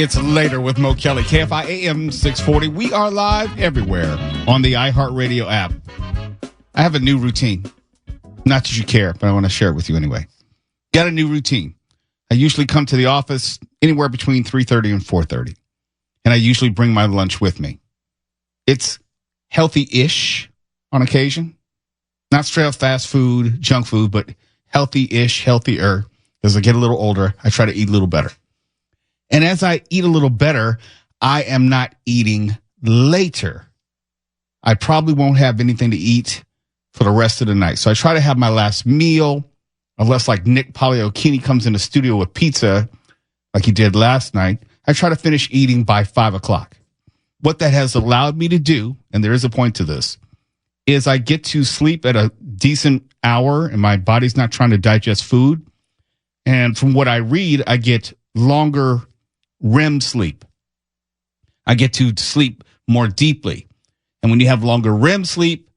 It's Later with Mo Kelly, KFI AM 640. We are live everywhere on the iHeartRadio app. I have a new routine. Not that you care, but I want to share it with you anyway. Got a new routine. I usually come to the office anywhere between 3:30 and 4:30, and I usually bring my lunch with me. It's healthy-ish on occasion. Not straight up fast food, junk food, but healthy-ish, healthier. As I get a little older, I try to eat a little better. And as I eat a little better, I am not eating later. I probably won't have anything to eat for the rest of the night. So I try to have my last meal, unless like Nick Poliokini comes in the studio with pizza like he did last night. I try to finish eating by 5 o'clock. What that has allowed me to do, and there is a point to this, is I get to sleep at a decent hour and my body's not trying to digest food. And from what I read, I get longer REM sleep. I get to sleep more deeply. And when you have longer REM sleep,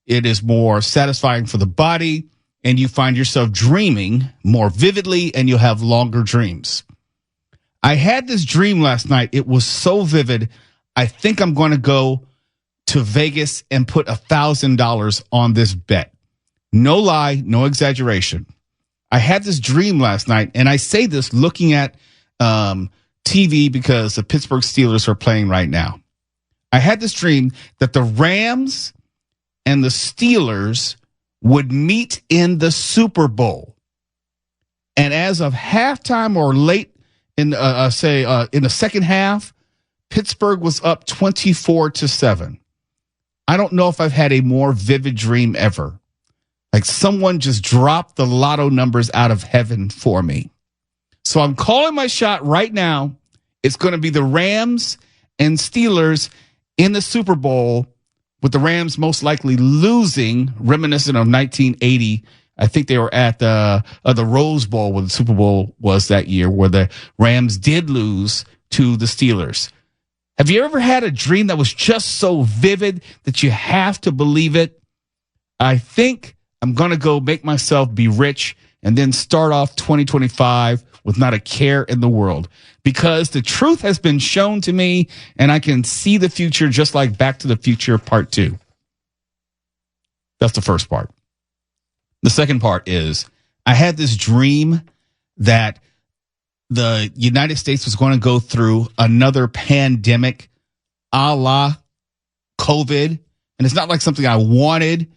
it is more satisfying for the body, and you find yourself dreaming more vividly, and you'll have longer dreams. I had this dream last night. It was so vivid. I think I'm going to go to Vegas and put $1,000 on this bet. No lie, no exaggeration. I had this dream last night, and I say this looking at TV because the Pittsburgh Steelers are playing right now. I had this dream that the Rams and the Steelers would meet in the Super Bowl. And as of halftime or late in the second half, Pittsburgh was up 24-7. I don't know if I've had a more vivid dream ever. Like someone just dropped the lotto numbers out of heaven for me. So I'm calling my shot right now. It's going to be the Rams and Steelers in the Super Bowl, with the Rams most likely losing, reminiscent of 1980. I think they were at the Rose Bowl, where the Super Bowl was that year, where the Rams did lose to the Steelers. Have you ever had a dream that was just so vivid that you have to believe it? I think I'm going to go make myself be rich and then start off 2025 with not a care in the world, because the truth has been shown to me and I can see the future, just like Back to the Future Part 2. That's the first part. The second part is I had this dream that the United States was going to go through another pandemic a la COVID. And it's not like something I wanted,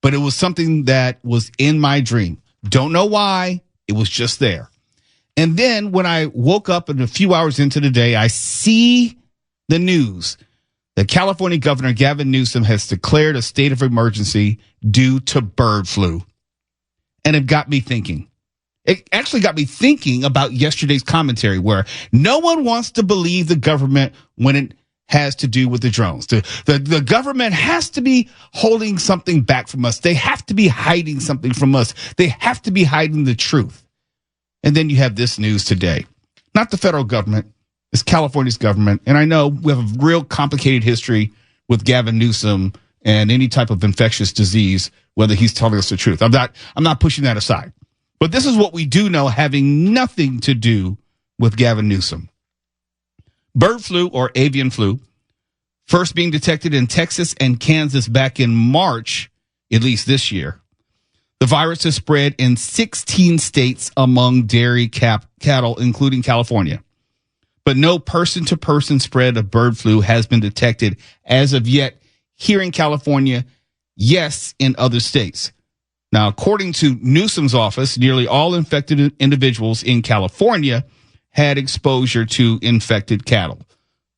but it was something that was in my dream. Don't know why. It was just there. And then when I woke up and a few hours into the day, I see the news that California Governor Gavin Newsom has declared a state of emergency due to bird flu. And it got me thinking. It actually got me thinking about yesterday's commentary, where no one wants to believe the government when it has to do with the drones. The government has to be holding something back from us. They have to be hiding something from us. They have to be hiding the truth. And then you have this news today. Not the federal government. It's California's government. And I know we have a real complicated history with Gavin Newsom and any type of infectious disease, whether he's telling us the truth. I'm not pushing that aside. But this is what we do know, having nothing to do with Gavin Newsom. Bird flu, or avian flu, first being detected in Texas and Kansas back in March, at least this year. The virus has spread in 16 states among dairy cattle, including California. But no person-to-person spread of bird flu has been detected as of yet here in California, yes, in other states. Now, according to Newsom's office, nearly all infected individuals in California had exposure to infected cattle.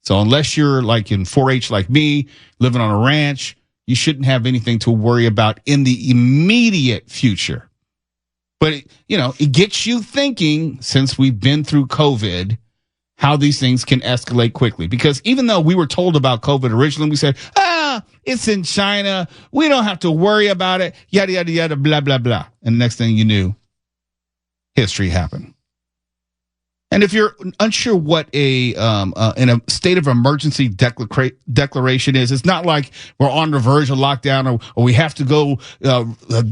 So unless you're like in 4-H like me, living on a ranch, you shouldn't have anything to worry about in the immediate future. But, it gets you thinking, since we've been through COVID, how these things can escalate quickly. Because even though we were told about COVID originally, we said, it's in China, we don't have to worry about it, yada, yada, yada, blah, blah, blah. And the next thing you knew, history happened. And if you're unsure what in a state of emergency declaration is, it's not like we're on the verge of lockdown or we have to go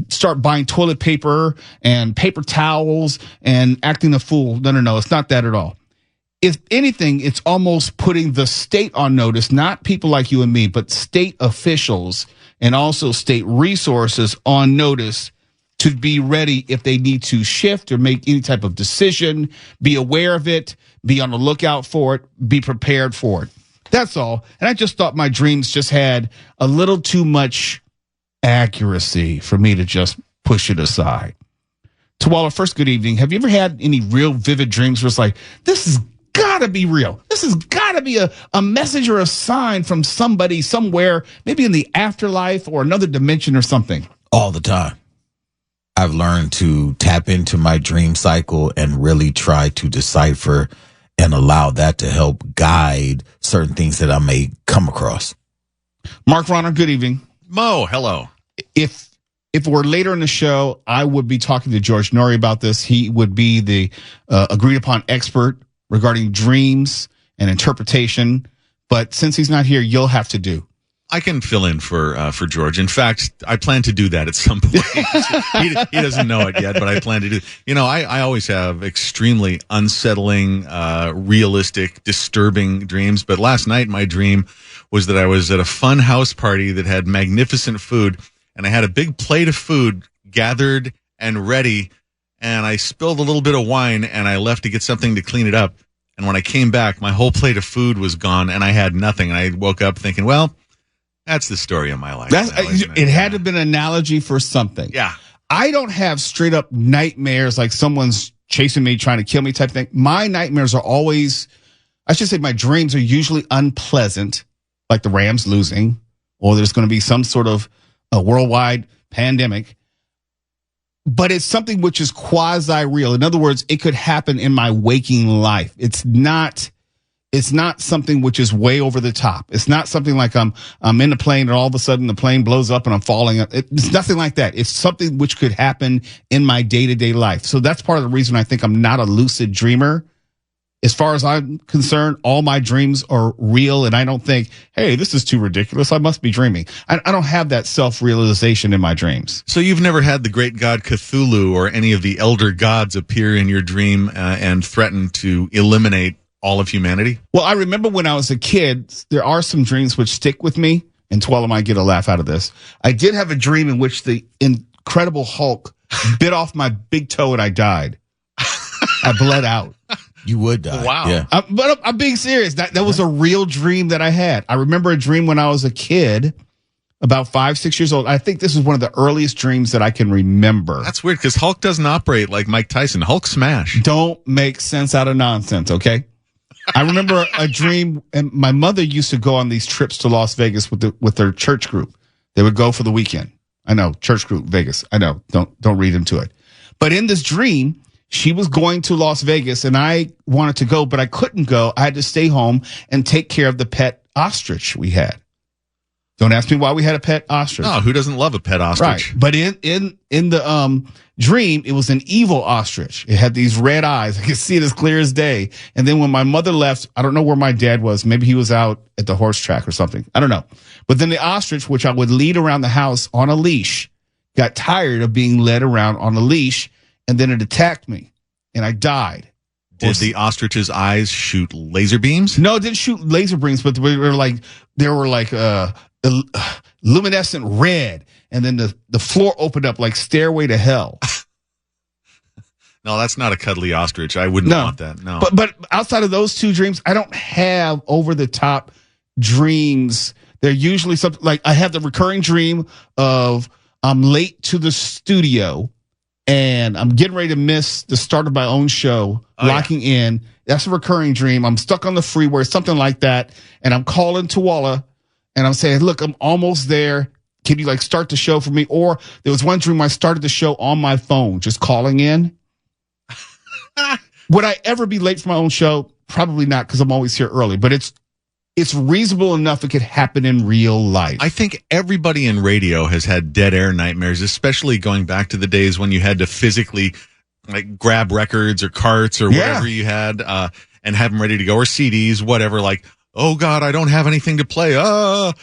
start buying toilet paper and paper towels and acting a fool. No. It's not that at all. if anything, it's almost putting the state on notice, not people like you and me, but state officials and also state resources on notice to be ready if they need to shift or make any type of decision, be aware of it, be on the lookout for it, be prepared for it. That's all. And I just thought my dreams just had a little too much accuracy for me to just push it aside. Tawala, first, good evening. Have you ever had any real vivid dreams where it's like, this has got to be real? This has got to be a message or a sign from somebody somewhere, maybe in the afterlife or another dimension or something? All the time. I've learned to tap into my dream cycle and really try to decipher and allow that to help guide certain things that I may come across. Mark Ronner, good evening. Mo, hello. If we're later in the show, I would be talking to George Norrie about this. He would be the agreed upon expert regarding dreams and interpretation. But since he's not here, you'll have to do. I can fill in for George. In fact, I plan to do that at some point. he doesn't know it yet, but I plan to do. You know, I always have extremely unsettling, realistic, disturbing dreams. But last night, my dream was that I was at a fun house party that had magnificent food, and I had a big plate of food gathered and ready, and I spilled a little bit of wine, and I left to get something to clean it up. And when I came back, my whole plate of food was gone, and I had nothing. And I woke up thinking, well, that's the story of my life. It had to have been an analogy for something. Yeah. I don't have straight up nightmares like someone's chasing me, trying to kill me type thing. My nightmares are always, I should say my dreams are usually unpleasant, like the Rams losing, or there's going to be some sort of a worldwide pandemic. But it's something which is quasi-real. In other words, it could happen in my waking life. It's not something which is way over the top. It's not something like I'm in a plane and all of a sudden the plane blows up and I'm falling. It's nothing like that. It's something which could happen in my day-to-day life. So that's part of the reason I think I'm not a lucid dreamer. As far as I'm concerned, all my dreams are real, and I don't think, hey, this is too ridiculous, I must be dreaming. I don't have that self-realization in my dreams. So you've never had the great god Cthulhu or any of the elder gods appear in your dream and threaten to eliminate all of humanity? Well, I remember when I was a kid, there are some dreams which stick with me, and Twella might get a laugh out of this. I did have a dream in which the Incredible Hulk bit off my big toe and I died. I bled out. You would die. Wow. Yeah. But I'm being serious. That was a real dream that I had. I remember a dream when I was a kid, about 5-6 years old. I think this is one of the earliest dreams that I can remember. That's weird because Hulk doesn't operate like Mike Tyson. Hulk smash. Don't make sense out of nonsense, okay? I remember a dream, and my mother used to go on these trips to Las Vegas with their church group. They would go for the weekend. I know, church group, Vegas. I know, don't read into it. But in this dream, she was going to Las Vegas, and I wanted to go, but I couldn't go. I had to stay home and take care of the pet ostrich we had. Don't ask me why we had a pet ostrich. No, who doesn't love a pet ostrich? Right. But in the dream, it was an evil ostrich. It had these red eyes. I could see it as clear as day. And then when my mother left, I don't know where my dad was. Maybe he was out at the horse track or something. I don't know. But then the ostrich, which I would lead around the house on a leash, got tired of being led around on a leash, and then it attacked me, and I died. Did the ostrich's eyes shoot laser beams? No, it didn't shoot laser beams, but they were like luminescent red, and then the floor opened up like Stairway to Hell. No, that's not a cuddly ostrich. I wouldn't want that. No. But outside of those two dreams, I don't have over the top dreams. They're usually something like I have the recurring dream of I'm late to the studio and I'm getting ready to miss the start of my own show, locking in. That's a recurring dream. I'm stuck on the freeway, something like that. And I'm calling Tawala and I'm saying, look, I'm almost there. Can you start the show for me? Or there was one dream I started the show on my phone, just calling in. Would I ever be late for my own show? Probably not, because I'm always here early, but it's reasonable enough it could happen in real life. I think everybody in radio has had dead air nightmares, especially going back to the days when you had to physically grab records or carts or whatever you had and have them ready to go, or CDs, whatever. Oh God, I don't have anything to play.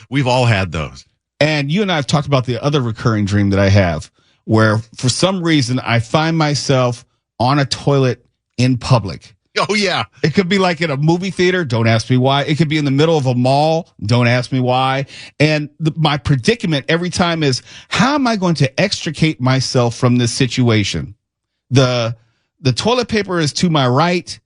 We've all had those. And you and I have talked about the other recurring dream that I have, where for some reason I find myself on a toilet in public. Oh, yeah. It could be like in a movie theater. Don't ask me why. It could be in the middle of a mall. Don't ask me why. And my predicament every time is, how am I going to extricate myself from this situation? The toilet paper is to my right,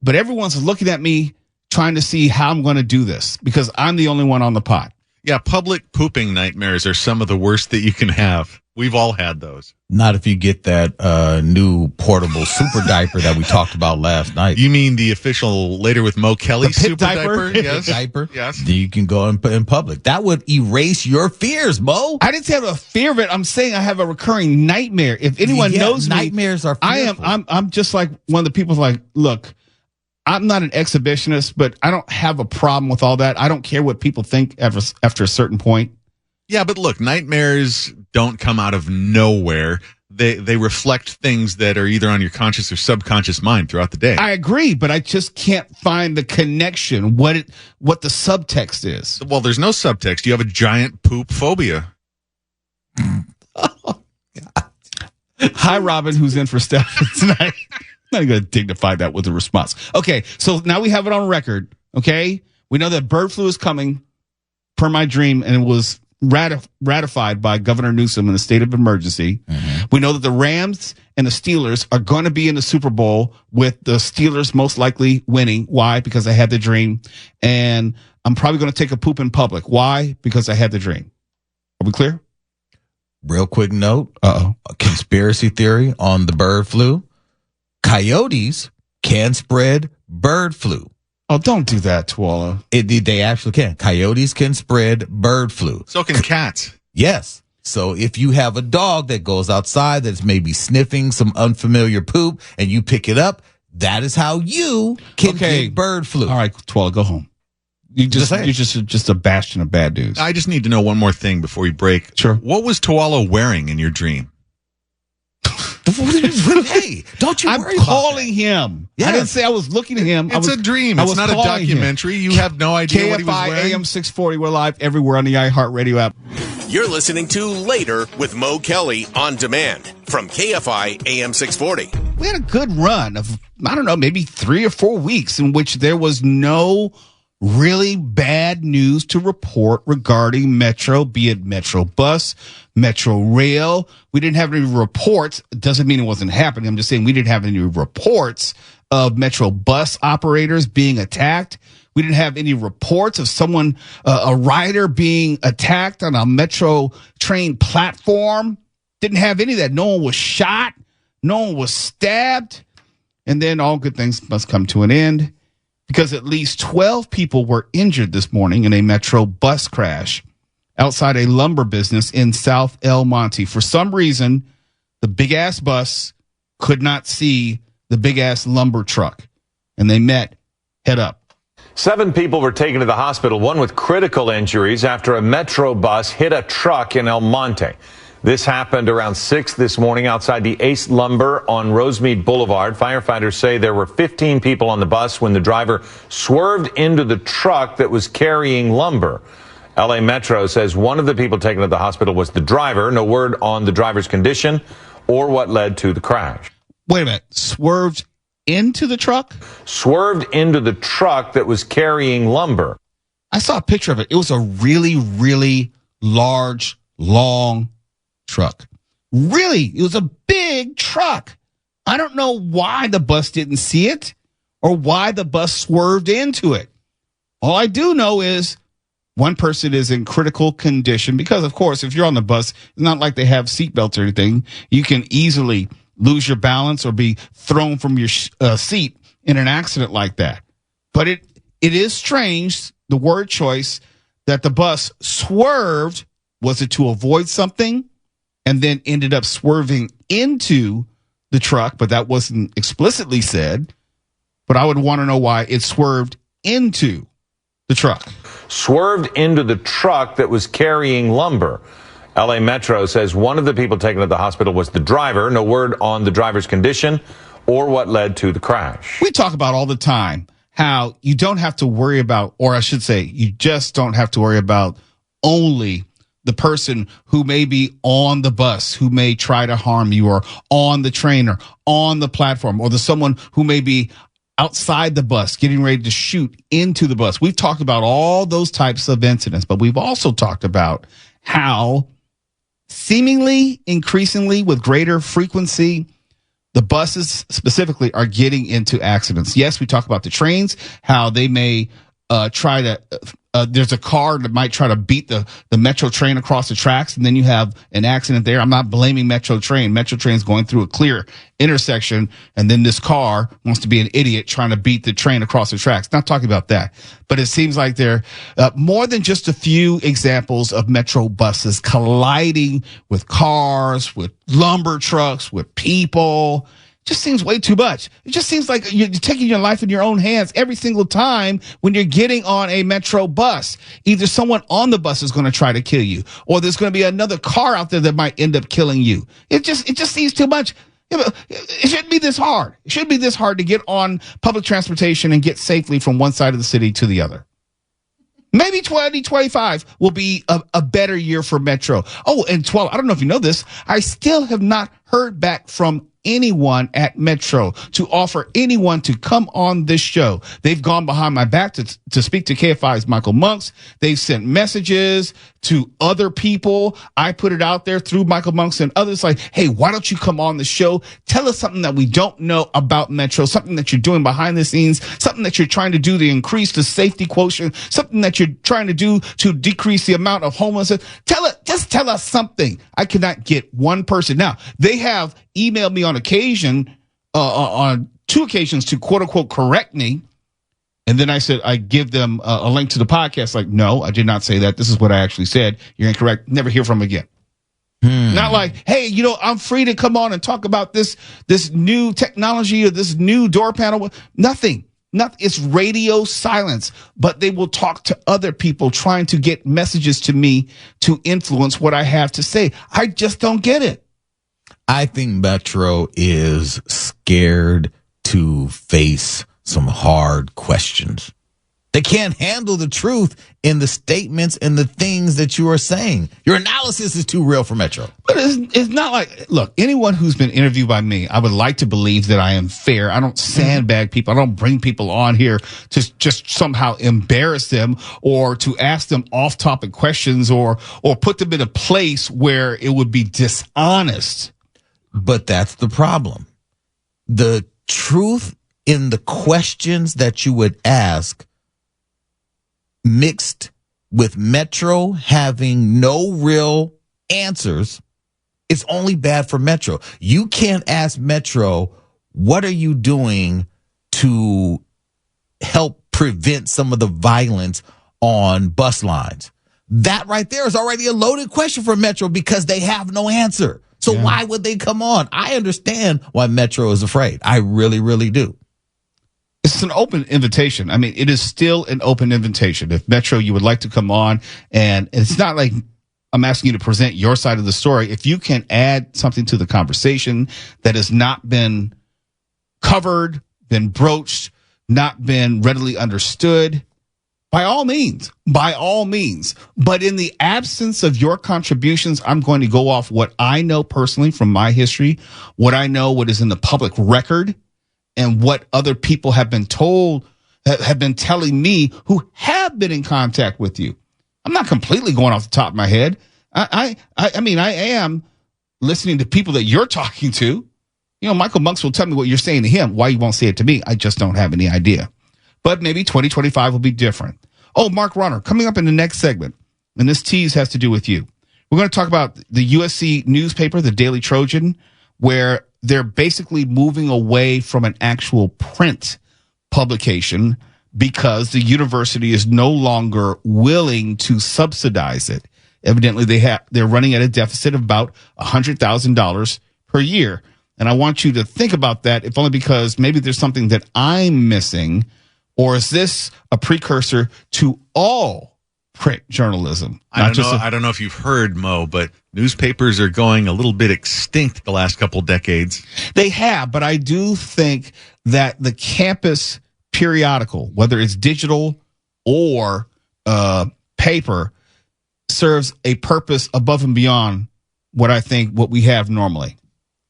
but everyone's looking at me trying to see how I'm going to do this because I'm the only one on the pot. Yeah, public pooping nightmares are some of the worst that you can have. We've all had those. Not if you get that new portable super diaper that we talked about last night. You mean the official Later with Mo Kelly The pit super diaper? Yes. Diaper. Yes. You can go in public. That would erase your fears, Mo. I didn't say I have a fear of it. I'm saying I have a recurring nightmare. If anyone knows me, nightmares are fearful. I'm just like one of the people like, look, I'm not an exhibitionist, but I don't have a problem with all that. I don't care what people think after a certain point. Yeah, but look, nightmares don't come out of nowhere. They reflect things that are either on your conscious or subconscious mind throughout the day. I agree, but I just can't find the connection, what the subtext is. Well, there's no subtext. You have a giant poop phobia. Oh, God. Hi, Robin, who's in for Steph tonight. I'm not going to dignify that with a response. Okay, so now we have it on record, okay? We know that bird flu is coming per my dream, and it was ratified by Governor Newsom in the state of emergency. Mm-hmm. We know that the Rams and the Steelers are going to be in the Super Bowl, with the Steelers most likely winning. Why? Because I had the dream. And I'm probably going to take a poop in public. Why? Because I had the dream. Are we clear? Real quick note. Uh-oh. A conspiracy theory on the bird flu. Coyotes can spread bird flu. Oh, don't do that, Tuala. They actually can. Coyotes can spread bird flu. So can cats. Yes. So if you have a dog that goes outside that's maybe sniffing some unfamiliar poop and you pick it up, that is how you can get bird flu. All right, Tuala, go home. You're just a bastion of bad news. I just need to know one more thing before you break. Sure. What was Tuala wearing in your dream? Hey, don't you worry I'm calling him. Yes. I didn't say I was looking at him. It's a dream. It's not a documentary. You have no idea what he was KFI wearing. AM 640. We're live everywhere on the iHeartRadio app. You're listening to Later with Mo Kelly on demand from KFI AM 640. We had a good run of, I don't know, maybe 3 or 4 weeks in which there was no really bad news to report regarding Metro, be it Metro Bus, Metro Rail. We didn't have any reports. It doesn't mean it wasn't happening. I'm just saying we didn't have any reports of Metro Bus operators being attacked. We didn't have any reports of someone, a rider being attacked on a Metro train platform. Didn't have any of that. No one was shot. No one was stabbed. And then all good things must come to an end, because at least 12 people were injured this morning in a Metro bus crash outside a lumber business in South El Monte. For some reason, the big-ass bus could not see the big-ass lumber truck, and they met head up. 7 people were taken to the hospital, one with critical injuries after a Metro bus hit a truck in El Monte. This happened around 6 this morning outside the Ace Lumber on Rosemead Boulevard. Firefighters say there were 15 people on the bus when the driver swerved into the truck that was carrying lumber. LA Metro says one of the people taken to the hospital was the driver. No word on the driver's condition or what led to the crash. Wait a minute. Swerved into the truck? Swerved into the truck that was carrying lumber. I saw a picture of it. It was a really, really large, long truck. Really, it was a big truck. I don't know why the bus didn't see it or why the bus swerved into it. All I do know is one person is in critical condition because, of course, if you're on the bus, it's not like they have seatbelts or anything. You can easily lose your balance or be thrown from your seat in an accident like that. But it is strange, the word choice, that the bus swerved. Was it to avoid something and then ended up swerving into the truck? But that wasn't explicitly said. But I would want to know why it swerved into the truck. Swerved into the truck that was carrying lumber. LA Metro says one of the people taken to the hospital was the driver. No word on the driver's condition or what led to the crash. We talk about all the time how you don't have to worry about, or I should say, you just don't have to worry about only the person who may be on the bus, who may try to harm you, or on the train, or on the platform, or the someone who may be outside the bus getting ready to shoot into the bus. We've talked about all those types of incidents, but we've also talked about how seemingly, increasingly, with greater frequency, the buses specifically are getting into accidents. Yes, we talk about the trains, how they may try to, there's a car that might try to beat the Metro train across the tracks, and then you have an accident there. I'm not blaming Metro train. Metro train's going through a clear intersection, and then this car wants to be an idiot trying to beat the train across the tracks. Not talking about that. But it seems like there are more than just a few examples of Metro buses colliding with cars, with lumber trucks, with people. Just seems way too much. It just seems like you're taking your life in your own hands every single time when you're getting on a Metro bus. Either someone on the bus is going to try to kill you, or there's going to be another car out there that might end up killing you. It just seems too much. It shouldn't be this hard. It shouldn't be this hard to get on public transportation and get safely from one side of the city to the other. Maybe 2025 will be a better year for Metro. Oh, and 12, I don't know if you know this, I still have not heard back from anyone at Metro to offer anyone to come on this show. They've gone behind my back to speak to KFI's Michael Monks. They've sent messages to other people. I put it out there through Michael Monks and others like, hey, why don't you come on the show? Tell us something that we don't know about Metro, something that you're doing behind the scenes, something that you're trying to do to increase the safety quotient, something that you're trying to do to decrease the amount of homelessness. Just tell us something. I cannot get one person. Now, they have emailed me on occasion, on 2 occasions to quote unquote correct me. And then I said, I give them a link to the podcast. Like, no, I did not say that. This is what I actually said. You're incorrect. Never hear from them again. Not like, hey, I'm free to come on and talk about this new technology or this new door panel. Nothing. It's radio silence, but they will talk to other people trying to get messages to me to influence what I have to say. I just don't get it. I think Metro is scared to face some hard questions. They can't handle the truth in the statements and the things that you are saying. Your analysis is too real for Metro. But it's not like, look, anyone who's been interviewed by me, I would like to believe that I am fair. I don't sandbag people. I don't bring people on here to just somehow embarrass them or to ask them off-topic questions or put them in a place where it would be dishonest. But that's the problem. The truth in the questions that you would ask mixed with Metro having no real answers, it's only bad for Metro. You can't ask Metro, what are you doing to help prevent some of the violence on bus lines? That right there is already a loaded question for Metro because they have no answer. So why would they come on? I understand why Metro is afraid. I really, really do. It's an open invitation. I mean, it is still an open invitation. If Metro, you would like to come on, and it's not like I'm asking you to present your side of the story. If you can add something to the conversation that has not been covered, been broached, not been readily understood, by all means. But in the absence of your contributions, I'm going to go off what I know personally from my history, what I know, what is in the public record, and what other people have been told, have been telling me who have been in contact with you. I'm not completely going off the top of my head. I mean, I am listening to people that you're talking to. Michael Monks will tell me what you're saying to him. Why you won't say it to me, I just don't have any idea. But maybe 2025 will be different. Oh, Mark Ronner, coming up in the next segment, and this tease has to do with you. We're going to talk about the USC newspaper, the Daily Trojan, where they're basically moving away from an actual print publication because the university is no longer willing to subsidize it. Evidently, they're running at a deficit of about $100,000 per year. And I want you to think about that, if only because maybe there's something that I'm missing, or is this a precursor to all print journalism? I don't know if you've heard, Mo, but newspapers are going a little bit extinct the last couple decades. They have, but I do think that the campus periodical, whether it's digital or paper, serves a purpose above and beyond what we have normally.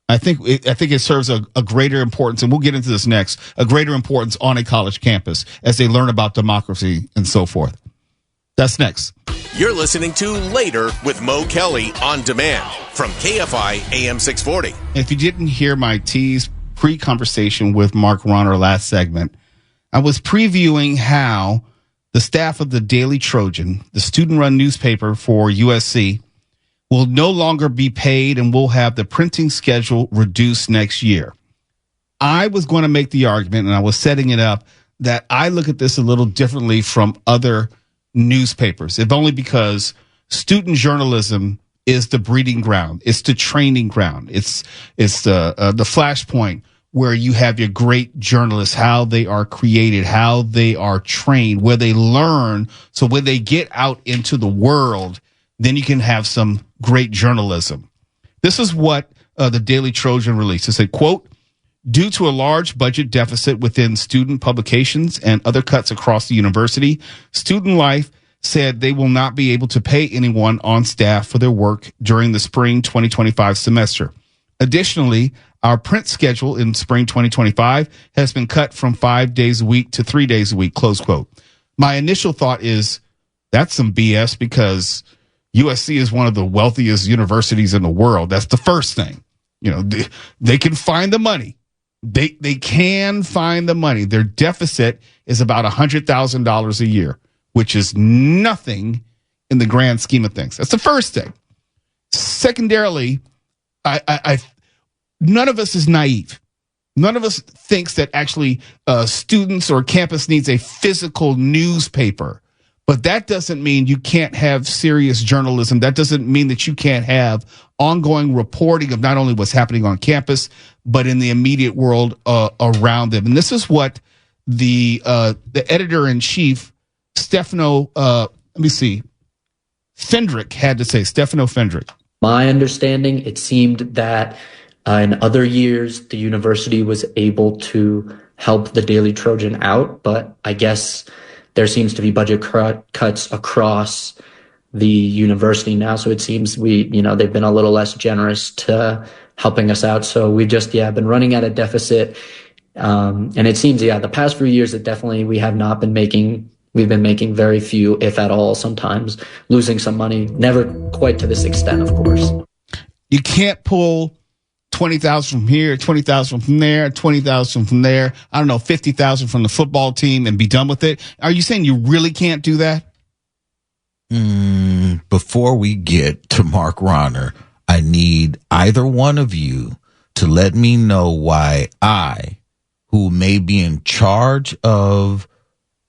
I think it serves a greater importance, and we'll get into this next, a greater importance on a college campus as they learn about democracy and so forth. That's next. You're listening to Later with Mo Kelly on demand from KFI AM 640. If you didn't hear my tease pre-conversation with Mark Ronner last segment, I was previewing how the staff of the Daily Trojan, the student-run newspaper for USC, will no longer be paid and will have the printing schedule reduced next year. I was going to make the argument, and I was setting it up, that I look at this a little differently from other newspapers, if only because student journalism is the breeding ground. It's the training ground. It's the flashpoint where you have your great journalists, how they are created, how they are trained, where they learn. So when they get out into the world, then you can have some great journalism. This is what the Daily Trojan released. It said, quote, due to a large budget deficit within student publications and other cuts across the university, Student Life said they will not be able to pay anyone on staff for their work during the spring 2025 semester. Additionally, our print schedule in spring 2025 has been cut from 5 days a week to 3 days a week, close quote. My initial thought is that's some BS because USC is one of the wealthiest universities in the world. That's the first thing. They can find the money. They can find the money. Their deficit is about $100,000 a year, which is nothing in the grand scheme of things. That's the first thing. Secondarily, none of us is naive. None of us thinks that actually students or campus needs a physical newspaper. But that doesn't mean you can't have serious journalism. That doesn't mean that you can't have ongoing reporting of not only what's happening on campus, but in the immediate world around them. And this is what the editor-in-chief, Stefano, Fendrick had to say. Stefano Fendrick. My understanding, it seemed that in other years, the university was able to help the Daily Trojan out, but I guess there seems to be budget cuts across the university now. So it seems they've been a little less generous to helping us out. So we've just, been running at a deficit. And it seems, the past few years that definitely we've been making very few, if at all, sometimes losing some money, never quite to this extent, of course. You can't pull 20,000 from here, 20,000 from there, 20,000 from there. I don't know, 50,000 from the football team and be done with it. Are you saying you really can't do that? Before we get to Mark Ronner, I need either one of you to let me know why I, who may be in charge of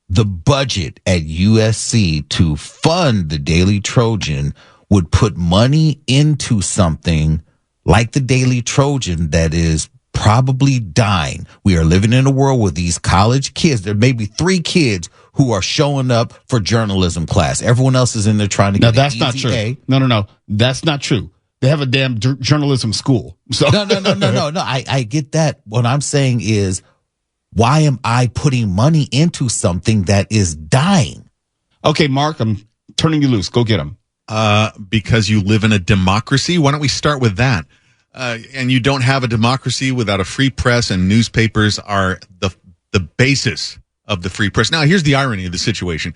the budget at USC to fund the Daily Trojan, would put money into something like the Daily Trojan that is probably dying. We are living in a world where these college kids, there may be 3 kids who are showing up for journalism class. Everyone else is in there trying to get that's not true. A. No. That's not true. They have a damn journalism school. So No. I get that. What I'm saying is, why am I putting money into something that is dying? Okay, Mark, I'm turning you loose. Go get him. Because you live in a democracy. Why don't we start with that? And you don't have a democracy without a free press, and newspapers are the basis of the free press. Now, here's the irony of the situation.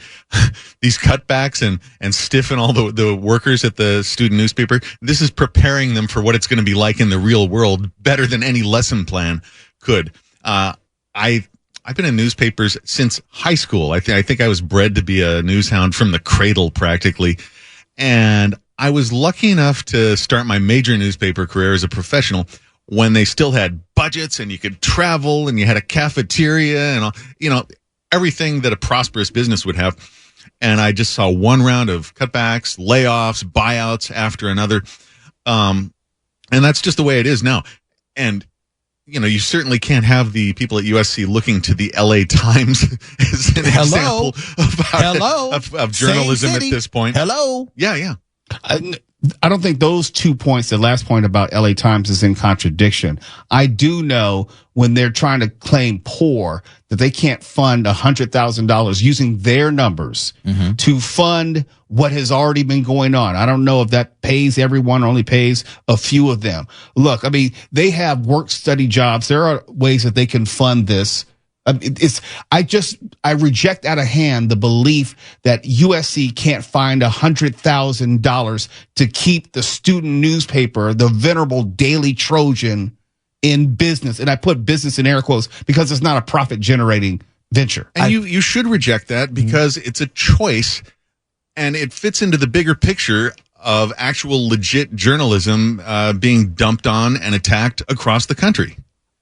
These cutbacks and stiffen all the workers at the student newspaper, this is preparing them for what it's going to be like in the real world better than any lesson plan could. I've been in newspapers since high school. I think I was bred to be a news hound from the cradle practically. And I was lucky enough to start my major newspaper career as a professional when they still had budgets and you could travel and you had a cafeteria and everything that a prosperous business would have. And I just saw one round of cutbacks, layoffs, buyouts after another. And that's just the way it is now. And you certainly can't have the people at USC looking to the LA Times as an example of journalism at this point. Hello. Yeah. I don't think those 2 points, the last point about LA Times, is in contradiction. I do know when they're trying to claim poor that they can't fund $100,000 using their numbers to fund what has already been going on. I don't know if that pays everyone or only pays a few of them. Look, I mean, they have work study jobs. There are ways that they can fund this. I reject out of hand the belief that USC can't find $100,000 to keep the student newspaper, the venerable Daily Trojan, in business. And I put business in air quotes because it's not a profit generating venture. And you should reject that because it's a choice and it fits into the bigger picture of actual legit journalism being dumped on and attacked across the country.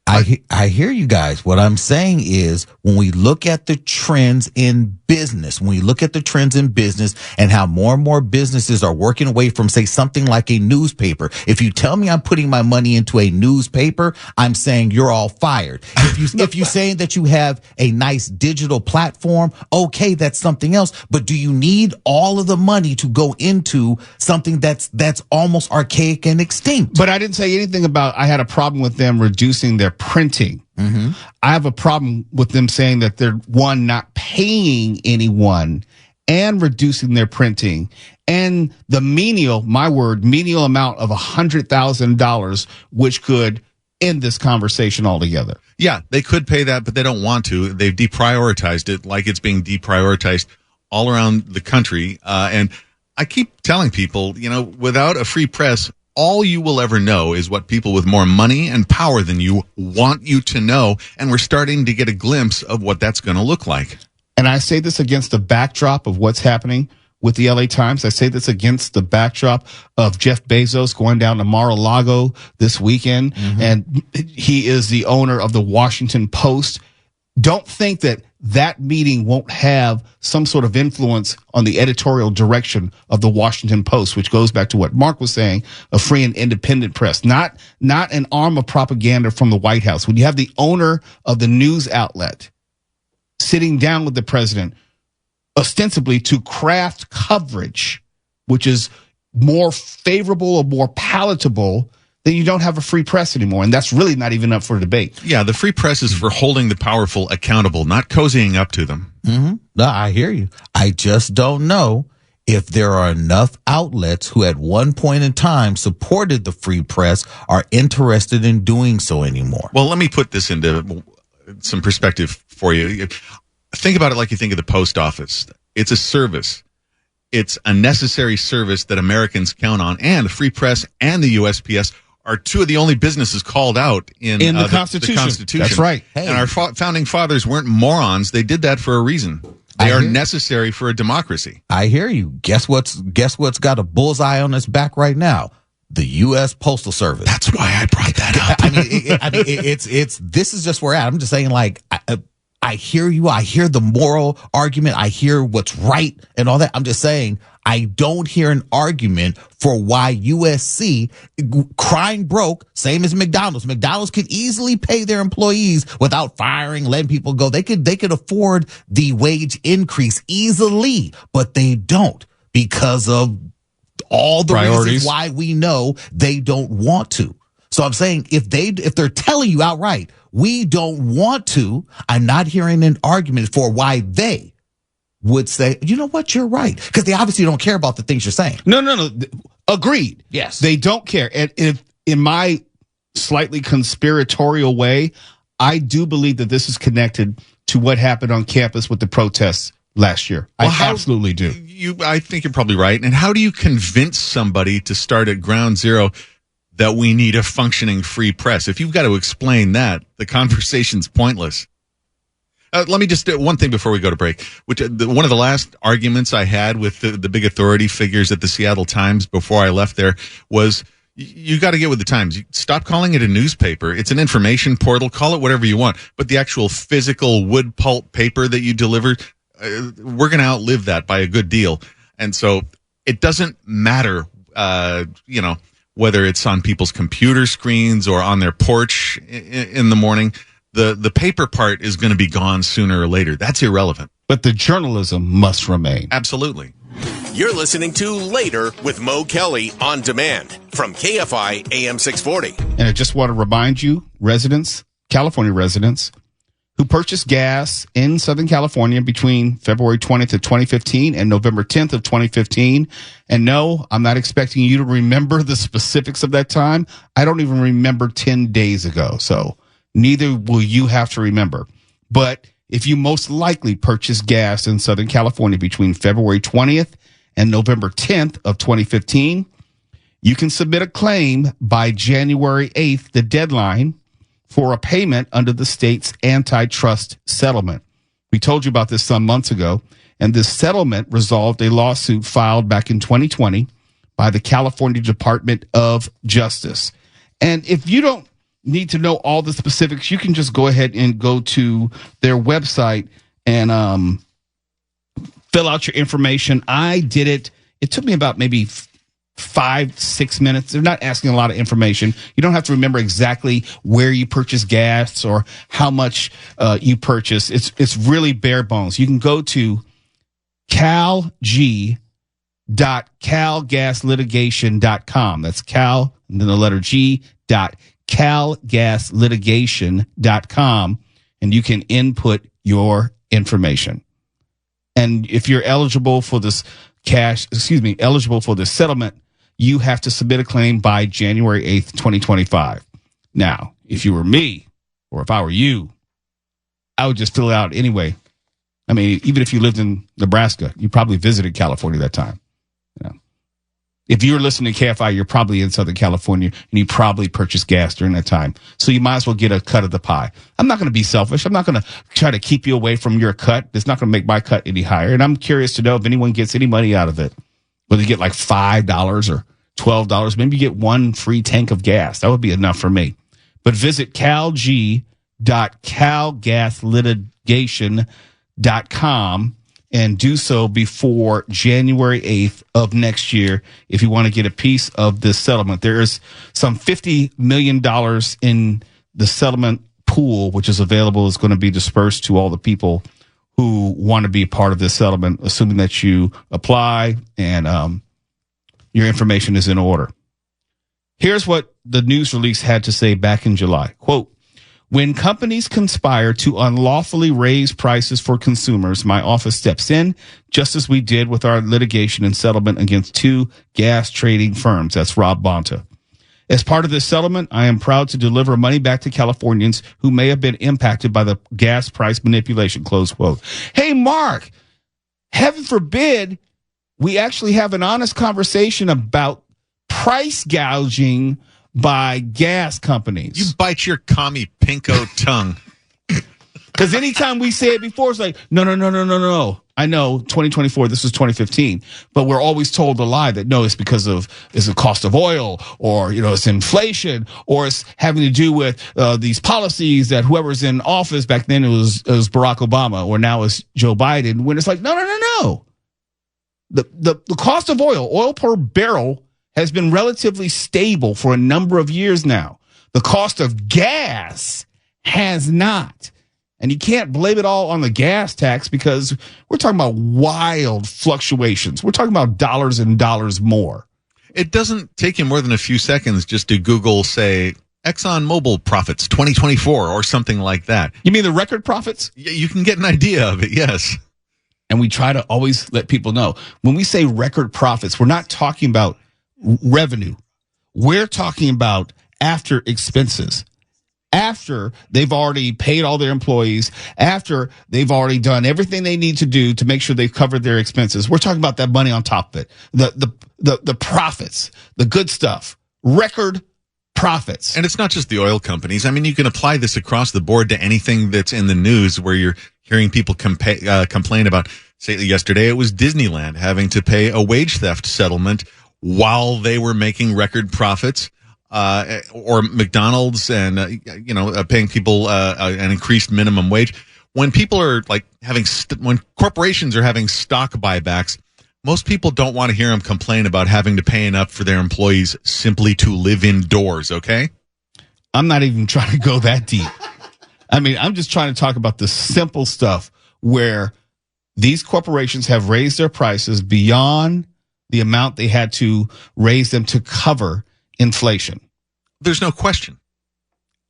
I hear you guys. What I'm saying is when we look at the trends in business, and how more and more businesses are working away from, say, something like a newspaper. If you tell me I'm putting my money into a newspaper, I'm saying you're all fired. If you're saying that you have a nice digital platform, okay, that's something else. But do you need all of the money to go into something that's almost archaic and extinct? But I didn't say anything about I had a problem with them reducing their printing. I have a problem with them saying that they're, one, not paying anyone and reducing their printing, and the menial amount of $100,000, which could end this conversation altogether. Yeah, they could pay that, but they don't want to. They've deprioritized it like it's being deprioritized all around the country. And I keep telling people, without a free press, all you will ever know is what people with more money and power than you want you to know. And we're starting to get a glimpse of what that's going to look like. And I say this against the backdrop of what's happening with the LA Times. I say this against the backdrop of Jeff Bezos going down to Mar-a-Lago this weekend. And he is the owner of the Washington Post. Don't think that meeting won't have some sort of influence on the editorial direction of the Washington Post, which goes back to what Mark was saying, a free and independent press, not an arm of propaganda from the White House. When you have the owner of the news outlet sitting down with the president, ostensibly to craft coverage, which is more favorable or more palatable, then you don't have a free press anymore. And that's really not even up for debate. Yeah, the free press is for holding the powerful accountable, not cozying up to them. No, I hear you. I just don't know if there are enough outlets who at one point in time supported the free press are interested in doing so anymore. Well, let me put this into some perspective for you. Think about it like you think of the post office. It's a service. It's a necessary service that Americans count on. And the free press and the USPS are two of the only businesses called out in the Constitution. That's right. Hey. And our founding fathers weren't morons. They did that for a reason. They are necessary for a democracy. I hear you. Guess what's got a bullseye on its back right now? The U.S. Postal Service. That's why I brought that up. It's this is just where we're at. I'm just saying, like, I hear you. I hear the moral argument. I hear what's right and all that. I'm just saying, I don't hear an argument for why USC, crying broke, same as McDonald's. McDonald's could easily pay their employees without firing, letting people go. They could afford the wage increase easily, but they don't because of all the reasons why we know they don't want to. So I'm saying if they're telling you outright, we don't want to, I'm not hearing an argument for why they would say, you know what, you're right. Because they obviously don't care about the things you're saying. No. Agreed. Yes. They don't care. And if in my slightly conspiratorial way, I do believe that this is connected to what happened on campus with the protests last year. Well, I absolutely do. I think you're probably right. And how do you convince somebody to start at ground zero that we need a functioning free press? If you've got to explain that, the conversation's pointless. Let me just do one thing before we go to break. One of the last arguments I had with the big authority figures at the Seattle Times before I left there was, you got to get with the times. Stop calling it a newspaper. It's an information portal. Call it whatever you want. But the actual physical wood pulp paper that you deliver, we're going to outlive that by a good deal. And so it doesn't matter, whether it's on people's computer screens or on their porch in the morning. The paper part is going to be gone sooner or later. That's irrelevant. But the journalism must remain. Absolutely. You're listening to Later with Mo Kelly on demand from KFI AM 640. And I just want to remind you, residents, California residents, who purchased gas in Southern California between February 20th of 2015 and November 10th of 2015. And no, I'm not expecting you to remember the specifics of that time. I don't even remember 10 days ago. So neither will you have to remember. But if you most likely purchased gas in Southern California between February 20th and November 10th of 2015, you can submit a claim by January 8th, the deadline for a payment under the state's antitrust settlement. We told you about this some months ago, and this settlement resolved a lawsuit filed back in 2020 by the California Department of Justice. And if you don't need to know all the specifics, you can just go ahead and go to their website and fill out your information. I did it. It took me about maybe 5-6 minutes. They're not asking a lot of information. You don't have to remember exactly where you purchase gas or how much you purchase. It's really bare bones. You can go to calg.calgaslitigation.com. That's cal and then the letter G .calgaslitigation.com, and you can input your information. And if you're eligible for this eligible for this settlement, you have to submit a claim by January 8th, 2025. Now, if you were me, or if I were you, I would just fill it out anyway. I mean, even if you lived in Nebraska, you probably visited California that time. You know, if you're listening to KFI, you're probably in Southern California, and you probably purchased gas during that time. So you might as well get a cut of the pie. I'm not going to be selfish. I'm not going to try to keep you away from your cut. It's not going to make my cut any higher. And I'm curious to know if anyone gets any money out of it. Whether you get like $5 or $12, maybe you get one free tank of gas. That would be enough for me. But visit calg.calgaslitigation.com and do so before January 8th of next year if you want to get a piece of this settlement. There is some $50 million in the settlement pool, which is available, is going to be dispersed to all the people who want to be a part of this settlement, assuming that you apply and your information is in order. Here's what the news release had to say back in July. Quote, when companies conspire to unlawfully raise prices for consumers, my office steps in, just as we did with our litigation and settlement against 2 gas trading firms. That's Rob Bonta. As part of this settlement, I am proud to deliver money back to Californians who may have been impacted by the gas price manipulation, close quote. Hey, Mark, heaven forbid we actually have an honest conversation about price gouging by gas companies. You bite your commie pinko tongue. Because anytime we say it before, it's like, no. I know 2024, this was 2015, but we're always told a lie that no, it's because of it's the cost of oil, or it's inflation, or it's having to do with these policies that whoever's in office back then it was Barack Obama, or now it's Joe Biden. When it's like no. The cost of oil per barrel has been relatively stable for a number of years now. The cost of gas has not. And you can't blame it all on the gas tax because we're talking about wild fluctuations. We're talking about dollars and dollars more. It doesn't take you more than a few seconds just to Google, say, ExxonMobil profits 2024 or something like that. You mean the record profits? You can get an idea of it, yes. And we try to always let people know. When we say record profits, we're not talking about revenue. We're talking about after expenses. After they've already paid all their employees, after they've already done everything they need to do to make sure they've covered their expenses. We're talking about that money on top of it. The profits, the good stuff, record profits. And it's not just the oil companies. I mean, you can apply this across the board to anything that's in the news where you're hearing people complain about, say yesterday, it was Disneyland having to pay a wage theft settlement while they were making record profits. Or McDonald's and, paying people an increased minimum wage. When people are like when corporations are having stock buybacks, most people don't want to hear them complain about having to pay enough for their employees simply to live indoors, okay? I'm not even trying to go that deep. I mean, I'm just trying to talk about the simple stuff where These corporations have raised their prices beyond the amount they had to raise them to cover inflation. There's no question.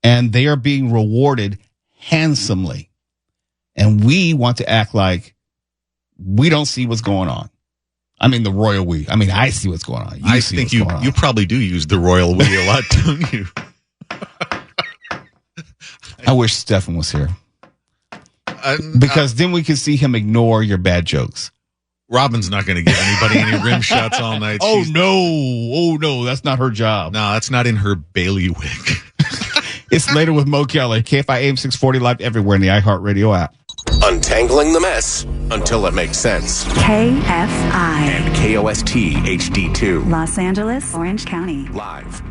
And they are being rewarded handsomely. And we want to act like we don't see what's going on. I mean, the royal we. I mean, I see what's going on. I think you probably do use the royal we a lot, don't you? I wish Stefan was here. Because then we could see him ignore your bad jokes. Robin's not going to give anybody any rim shots all night. Oh, no. That's not her job. No, that's not in her bailiwick. It's Later with Mo Kelly. KFI AM 640 live everywhere in the iHeartRadio app. Untangling the mess until it makes sense. KFI. And KOST HD2. Los Angeles, Orange County. Live.